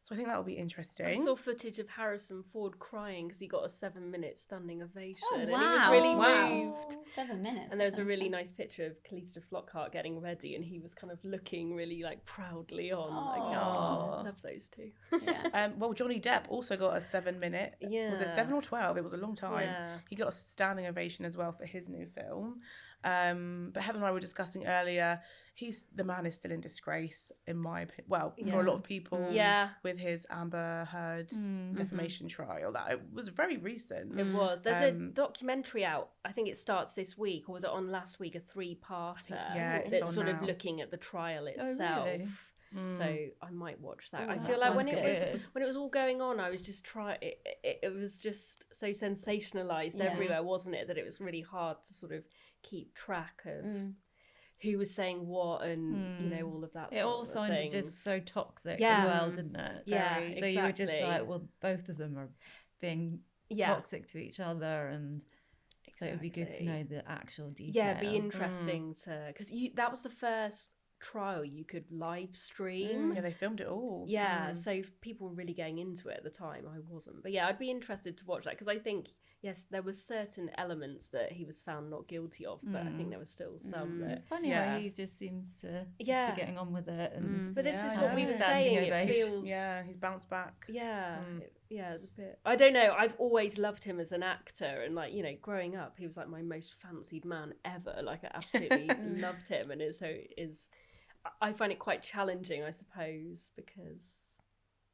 So I think that will be I interesting. saw footage of Harrison Ford crying because he got a 7-minute standing ovation. Oh, And wow. he was really Wow. moved. 7 minutes. And there's a really nice picture of Calista Flockhart getting ready, and he was kind of looking really like proudly on. Like, Aw. love those two. Yeah. Well, Johnny Depp also got a 7-minute. Was it Yeah. 7 or 12? It was a long time. Yeah. He got a standing ovation as well for his new film. But Heather and I were discussing earlier, the man is still in disgrace, in my opinion. Well, for a lot of people, Yeah. with his Amber Heard defamation trial. That it was very recent. It was. There's a Um, documentary out. I think it starts this week, or was it on last week? A 3-parter. yeah, it's that's on sort now. of looking at the trial really? itself. So I might watch that. Oh, I that feel like when sounds it good. was all going on, I was just it was just so sensationalized Yeah. everywhere, wasn't it? That it was really hard to sort of keep track of who was saying what and you know all of that. It sort all of sounded things. just so toxic Yeah. as well, didn't it? Yeah, So you were just exactly. like, well, both of them are being Yeah. toxic to each other, and so it would be good to Exactly. know the actual detail. Yeah, it'd be interesting to because that was the first trial you could live stream. Yeah, they filmed it all. Yeah, so people were really getting into it at the time. I wasn't. But yeah, I'd be interested to watch that because I think, yes, there were certain elements that he was found not guilty of, but I think there was still some that... It's funny Yeah. how he just seems to just Yeah. be getting on with it. And But this Yeah, is I what we know. were Standing saying. It ovation. feels... Yeah, he's bounced back. Yeah, it's a bit... I don't know. I've always loved him as an actor. And, like, you know, growing up, he was, like, my most fancied man ever. Like, I absolutely loved him. And I find it quite challenging, I suppose, because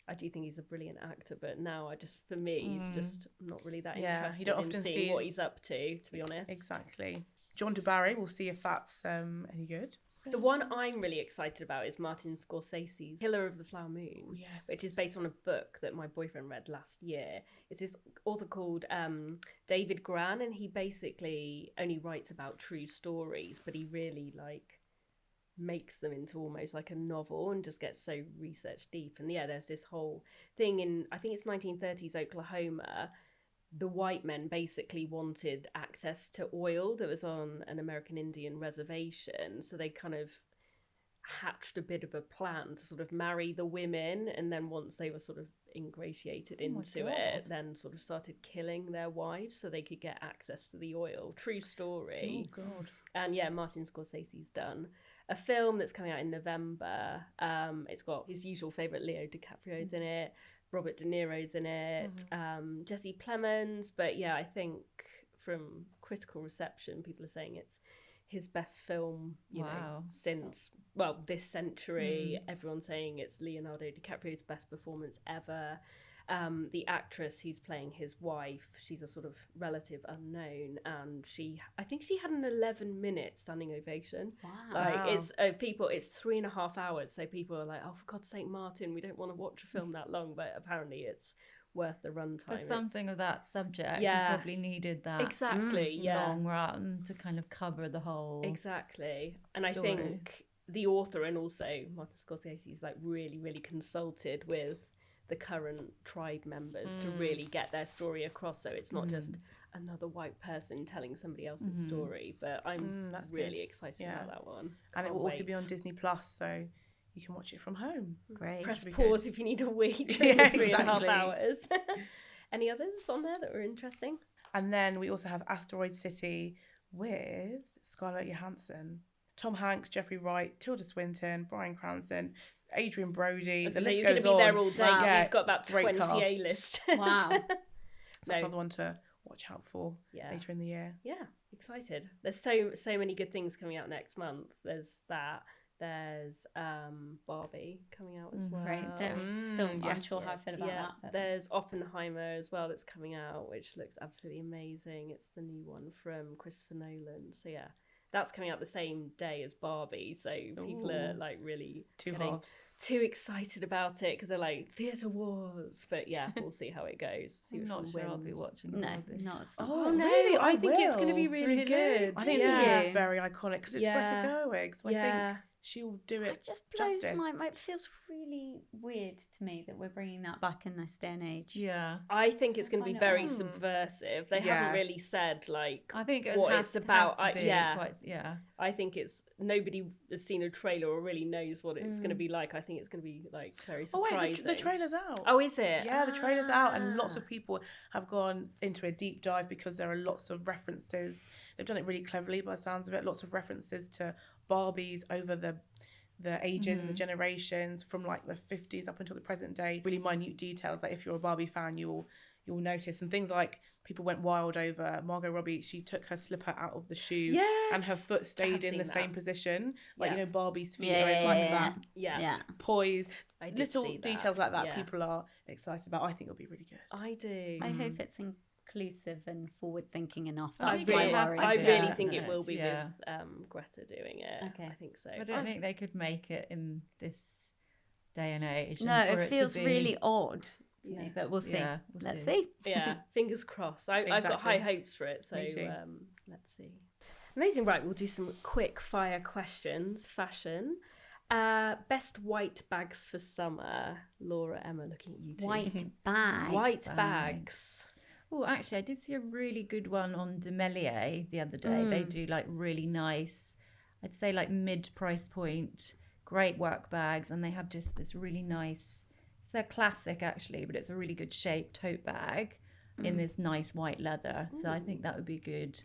I do think he's a brilliant actor, but now for me, he's just not really that Yeah, interested you don't in often seeing see- what he's up to be honest. Exactly. John DeBarry, we'll see if that's any good. The one I'm really excited about is Martin Scorsese's Killer of the Flower Moon, Yes. which is based on a book that my boyfriend read last year. It's this author called David Gran, and he basically only writes about true stories, but he really makes them into almost like a novel and just gets so research deep. And yeah, there's this whole thing in, I think it's 1930s Oklahoma. The white men basically wanted access to oil that was on an American Indian reservation. So they kind of hatched a bit of a plan to sort of marry the women. And then once they were sort of ingratiated into it, then sort of started killing their wives so they could get access to the oil. True story. Oh, God. And yeah, Martin Scorsese's done a film that's coming out in November. It's got his usual favourite Leo DiCaprio's in it, Robert De Niro's in it, Jesse Plemons. But yeah, I think from critical reception, people are saying it's his best film, you know, since, this century. Everyone's saying it's Leonardo DiCaprio's best performance ever. The actress who's playing his wife, she's a sort of relative unknown, and I think she had an 11-minute standing ovation. Wow. It's it's 3.5 hours, so people are like, oh, for God's sake, Martin, we don't want to watch a film that long, but apparently it's worth the runtime. for something of that subject, Yeah. you probably needed that Exactly, long run to kind of cover the whole Exactly. And story. I think the author and also Martin Scorsese's really, really consulted with the current tribe members to really get their story across, so it's not just another white person telling somebody else's story. But I'm That's really good. excited Yeah. about that one. And it Can't will also be wait. on Disney Plus, so you can watch it from home. Great. Press be pause good. if you need a wee during Yeah, the 3.5 exactly. hours. Any others on there that were interesting? And then we also have Asteroid City with Scarlett Johansson, Tom Hanks, Jeffrey Wright, Tilda Swinton, Bryan Cranston, Adrian Brody. The So list you're going goes to be on. there all day. Wow. Yeah, he's got about Great 20 cast. A-list. Wow. So that's No. another one to watch out for Yeah. later in the year. Yeah, excited. There's so many good things coming out next month. There's that. There's Barbie coming out as well. Great. Still yes. unsure how I feel about that. But... There's Oppenheimer as well that's coming out, which looks absolutely amazing. It's the new one from Christopher Nolan. So yeah, that's coming out the same day as Barbie. So people are like really Two getting halves. too excited about it because they're like theatre wars. But yeah, we'll see how it goes. See I'm which not one sure I'll be wins. watching. No, Barbie. not at all. Oh, no, really? I think it's going to be will. really Really? good. I think it's yeah. going to be very iconic because it's Yeah. Greta Gerwig. So I think she'll do It it just blows justice. my. It feels really weird to me that we're bringing that back in this day and age. Yeah. I think it's going to be find it very odd. subversive. They Yeah. haven't really said like I think it what has it's about. Have to be Yeah. quite, yeah. I think it's nobody has seen a trailer or really knows what it's going to be like. I think it's going to be like very Oh surprising. wait, the trailer's out. Oh, is it? Yeah, the trailer's out, and lots Ah. of people have gone into a deep dive because there are lots of references. They've done it really cleverly by the sounds of it. Lots of references to Barbies over the ages and the generations from like the 50s up until the present day. Really minute details that if you're a Barbie fan, you'll notice, and things like people went wild over Margot Robbie. She took her slipper out of the shoe, and her Yes! foot I stayed have in the seen same that. position. Like Yeah. you know, Barbie's feet Yeah, are in like yeah, that Yeah. poise. I did Little see that. details like that Yeah. people are excited about. I think it'll be really good. I do. I hope it's inclusive and forward thinking enough. I That's think my it have worry. to I be, really yeah. think it will be Yeah. with Greta doing it. Okay. I think so. I don't think they could make it in this day and age. No, and for it to feels be- really odd to Yeah. me, but we'll see. Yeah, we'll Let's see. see. Yeah, fingers crossed. I've got Exactly. high hopes for it, so Me too. let's see. Amazing. Right, we'll do some quick fire questions. Fashion. Best white bags for summer. Laura, Emma, looking at you two. White bag. White bags. bags. Oh, actually, I did see a really good one on Demelier the other day. They do like really nice, I'd say like mid price point, great work bags, and they have just this really nice. It's their classic actually, but it's a really good shaped tote bag in this nice white leather. So I think that would be good.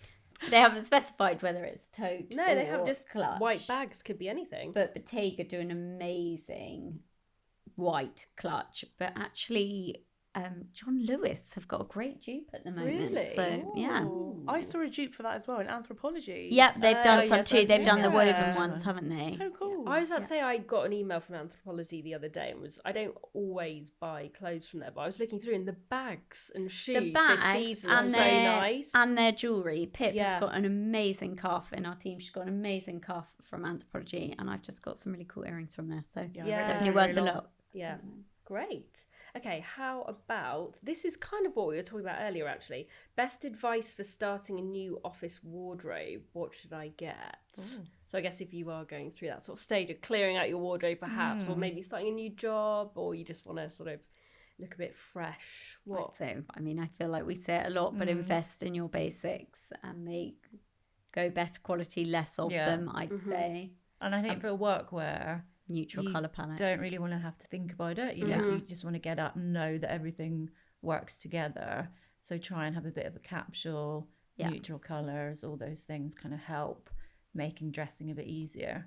They haven't specified whether it's tote No, they have or just clutch. white bags. Could be anything. But Bottega do an amazing white clutch. But actually, John Lewis have got a great dupe at the moment. Really? So, yeah. Ooh. I saw a dupe for that as well in Anthropology. Yep, they've done some yes, too. I've They've seen done the that. woven Yeah. ones, haven't they? So cool. I was about to say I got an email from Anthropology the other day and I don't always buy clothes from there, but I was looking through and the bags and shoes, The bags they are and so their nice. and their jewellery. Pip Yeah. has got an amazing cuff in our team. She's got an amazing cuff from Anthropology, and I've just got some really cool earrings from there. So Yeah. definitely very worth the long. look. Yeah, great. Okay, how about this is kind of what we were talking about earlier actually. Best advice for starting a new office wardrobe. What should I get? So I guess if you are going through that sort of stage of clearing out your wardrobe perhaps, or maybe starting a new job, or you just want to sort of look a bit fresh. What? So, I mean, I feel like we say it a lot, but invest in your basics and make go better quality, less of Yeah. them, I'd say. And I think for workwear, Neutral you colour palette. don't really want to have to think about it. You know, you just want to get up and know that everything works together. So try and have a bit of a capsule, Yeah. neutral colours, all those things kind of help making dressing a bit easier.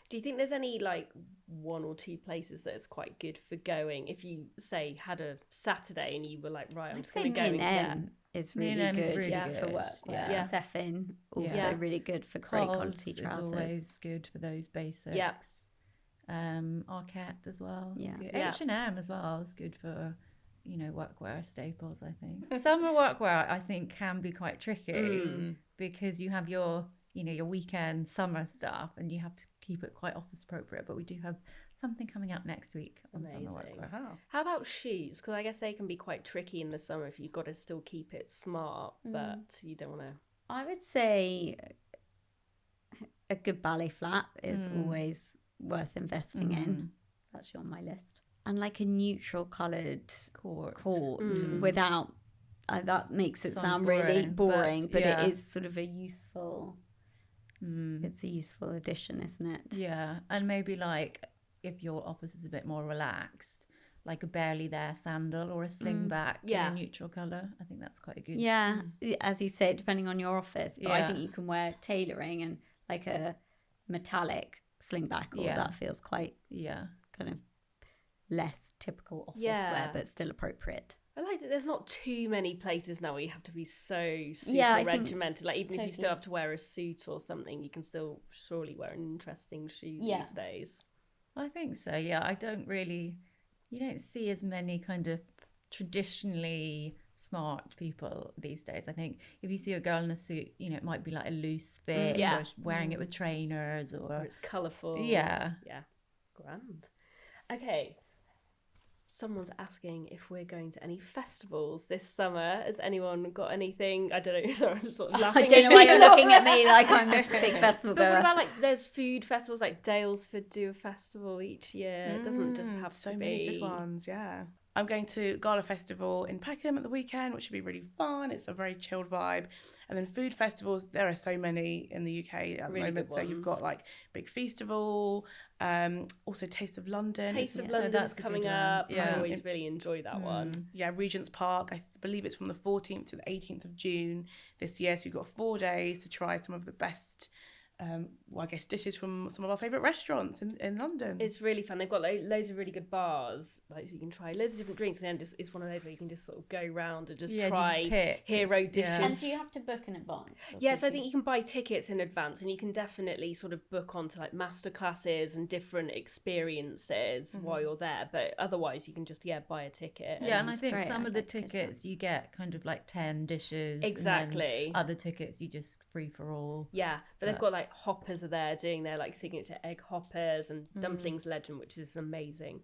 Do you think there's any like one or two places that it's quite good for going if you say had a Saturday and you were like, right, I'm I'd just say going to go and get M is really M is good really for good, work. yeah. Yeah. Sefin also Yeah. really good for great Coles quality is trousers. always good for those basics. Yeah. Arquette as well. Yeah. Yeah. H&M as well is good for, you know, workwear staples, I think. Summer workwear, I think, can be quite tricky because you have your, you know, your weekend summer stuff and you have to keep it quite office appropriate. But we do have something coming up next week on summer Amazing. workwear. Wow. How about shoes? Because I guess they can be quite tricky in the summer if you've got to still keep it smart, but you don't want to. I would say a good ballet flat is always worth investing in. It's actually on my list. and like a neutral coloured Court. without that makes it Sounds sound really boring, but yeah. it is sort of a useful it's a useful addition, isn't it? Yeah, and maybe like if your office is a bit more relaxed, like a barely there sandal or a slingback in a neutral colour. I think that's quite a good. Yeah, as you say, depending on your office, but I Yeah. think you can wear tailoring and like a metallic slingback, or that feels quite kind of less typical office wear, but still appropriate. I like that there's not too many places now where you have to be so super I think regimented. Like even if you still have to wear a suit or something, you can still surely wear an interesting shoe these days. I think so. Yeah, you don't see as many kind of traditionally smart people these days. I think if you see a girl in a suit, it might be like a loose fit or wearing it with trainers or it's colourful. Yeah. Grand. Okay. Someone's asking if we're going to any festivals this summer. Has anyone got anything? I don't know. Sorry, I'm sort of laughing. I don't know why you're looking at me like I'm a big festival But goer. what about like there's food festivals, like Dalesford do a festival each year. It doesn't just have so to be. many good ones. Yeah. I'm going to Gala Festival in Peckham at the weekend, which should be really fun. It's a very chilled vibe. And then food festivals, there are so many in the UK at the moment. So you've got like Big Festival, also Taste of London. Taste of London's London's coming up. Yeah. I always really enjoy that one. Yeah, Regent's Park. I believe it's from the 14th to the 18th of June this year. So you've got 4 days to try some of the best dishes from some of our favourite restaurants in London. It's really fun. They've got loads of really good bars, like so you can try loads of different drinks, and then it's one of those where you can just sort of go round and just try hero dishes. And do you have to book in advance? Yes, I think you can buy tickets in advance, and you can definitely sort of book onto like master classes and different experiences while you're there. But otherwise, you can just buy a ticket. Yeah, and I think some of the tickets you get kind of like 10 dishes. Exactly. And then other tickets you just free for all. Yeah, but they've got like hoppers are there doing their like signature egg hoppers, and Dumplings Legend, which is an amazing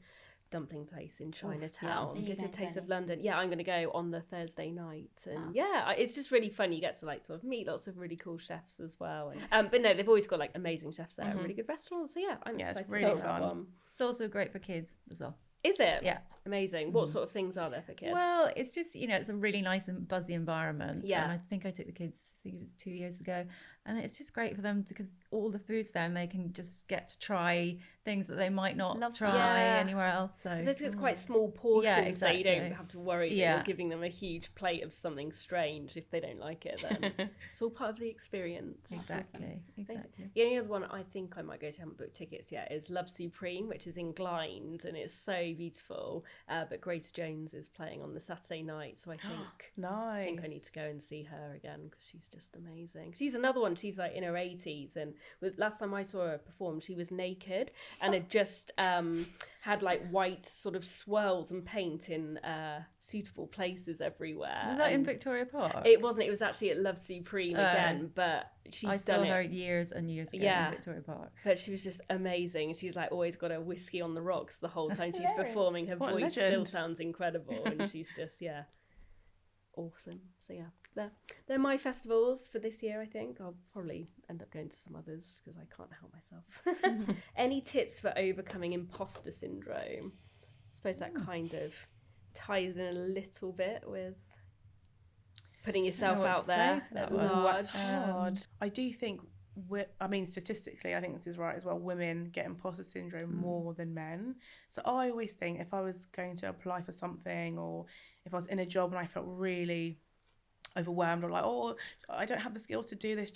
dumpling place in Chinatown. Get a Taste of London. Yeah, I'm going to go on the Thursday night, and it's just really fun. You get to like sort of meet lots of really cool chefs as well. And, but no, they've always got like amazing chefs there, and really good restaurants. So I'm excited it's really to go fun. that one. It's also great for kids as well. Is it? Yeah. Amazing. What sort of things are there for kids? Well, it's just, it's a really nice and buzzy environment. Yeah. And I think I took the kids, I think it was 2 years ago. And it's just great for them because all the food's there and they can just get to try things that they might not try anywhere else. So it's quite small portions, exactly. so you don't have to worry that you're giving them a huge plate of something strange if they don't like it. Then it's all part of the experience. Exactly. The only other one I think I might go to, haven't booked tickets yet, is Love Supreme, which is in Glynde, and it's so beautiful. But Grace Jones is playing on the Saturday night, so I think Nice. I think I need to go and see her again because she's just amazing. She's another one. She's like in her 80s, and last time I saw her perform, she was naked and had just had like white sort of swirls and paint in suitable places everywhere. Was that in Victoria Park? It wasn't. It was actually at Love Supreme again, but I saw her years and years ago in Victoria Park. But she was just amazing. She's like always got a whiskey on the rocks the whole time she's performing. Her voice still sounds incredible, and she's just awesome. So they're my festivals for this year. I think I'll probably end up going to some others because I can't help myself. Any tips for overcoming imposter syndrome? I suppose that kind of ties in a little bit with putting yourself out there. That's hard. I do think statistically, I think this is right as well. Women get imposter syndrome more than men. So I always think if I was going to apply for something, or if I was in a job and I felt really overwhelmed, or like, I don't have the skills to do this,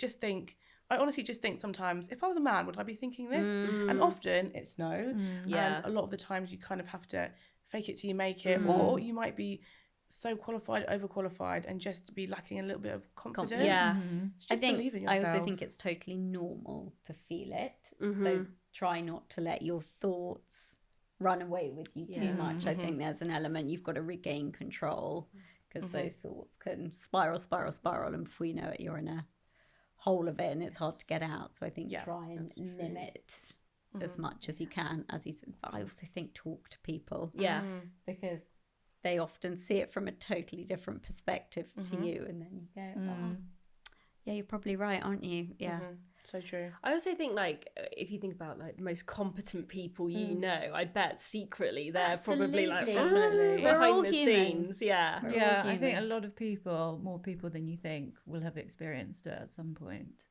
I honestly just think sometimes, if I was a man, would I be thinking this? And often it's no. And a lot of the times you kind of have to fake it till you make it, or you might be so qualified, overqualified, and just be lacking a little bit of confidence. Yeah. So just believe in yourself. I also think it's totally normal to feel it. So try not to let your thoughts run away with you too much. I think there's an element you've got to regain control, because those thoughts can spiral, and before you know it, you're in a hole of it and it's hard to get out. So I think try and limit as much as you can, as you said. But I also think talk to people. Yeah. Because they often see it from a totally different perspective to you, and then you go, you're probably right, aren't you? Yeah. So true. I also think, like, if you think about like the most competent people you know, I bet secretly they're probably like Absolutely. We're all behind the human. scenes. Yeah. We're all Yeah, I think a human. lot of people, more people than you think, will have experienced it at some point.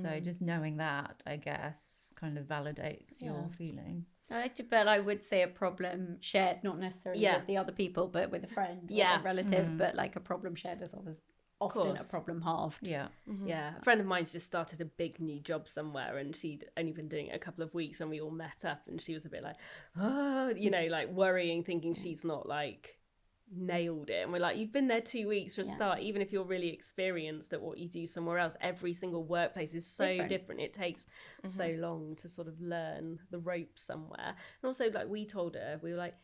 So just knowing that, I guess, kind of validates your feeling. But I would say a problem shared, not necessarily Yeah. with the other people, but with a friend or Yeah. a relative. But like a problem shared is always often a course. problem halved. Yeah. Yeah, a friend of mine's just started a big new job somewhere, and she'd only been doing it a couple of weeks when we all met up, and she was a bit like, like worrying, thinking she's not like nailed it. And we're like, you've been there 2 weeks for a start. Even if you're really experienced at what you do somewhere else, every single workplace is so different. It takes so long to sort of learn the ropes somewhere. And also, like, we told her, we were like,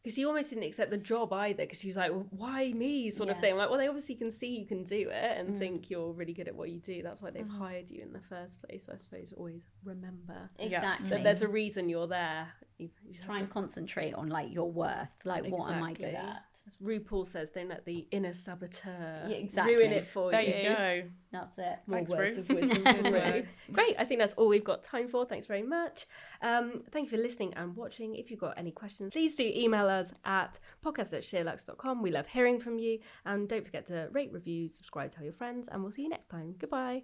because she almost didn't accept the job either, because she was like, well, why me, sort of thing. I'm like, well, they obviously can see you can do it and think you're really good at what you do. That's why they've hired you in the first place. So I suppose always remember Exactly. that there's a reason you're there. You just Try and concentrate on like your worth. Like, what am I good Exactly. at? As RuPaul says, don't let the inner saboteur exactly. ruin it for There you. you go. That's it. More Thanks, words Ru. of wisdom from Ru. Great. I think that's all we've got time for. Thanks very much. Thank you for listening and watching. If you've got any questions, please do email us at podcast@sheerluxe.com. We love hearing from you. And don't forget to rate, review, subscribe, tell your friends, and we'll see you next time. Goodbye.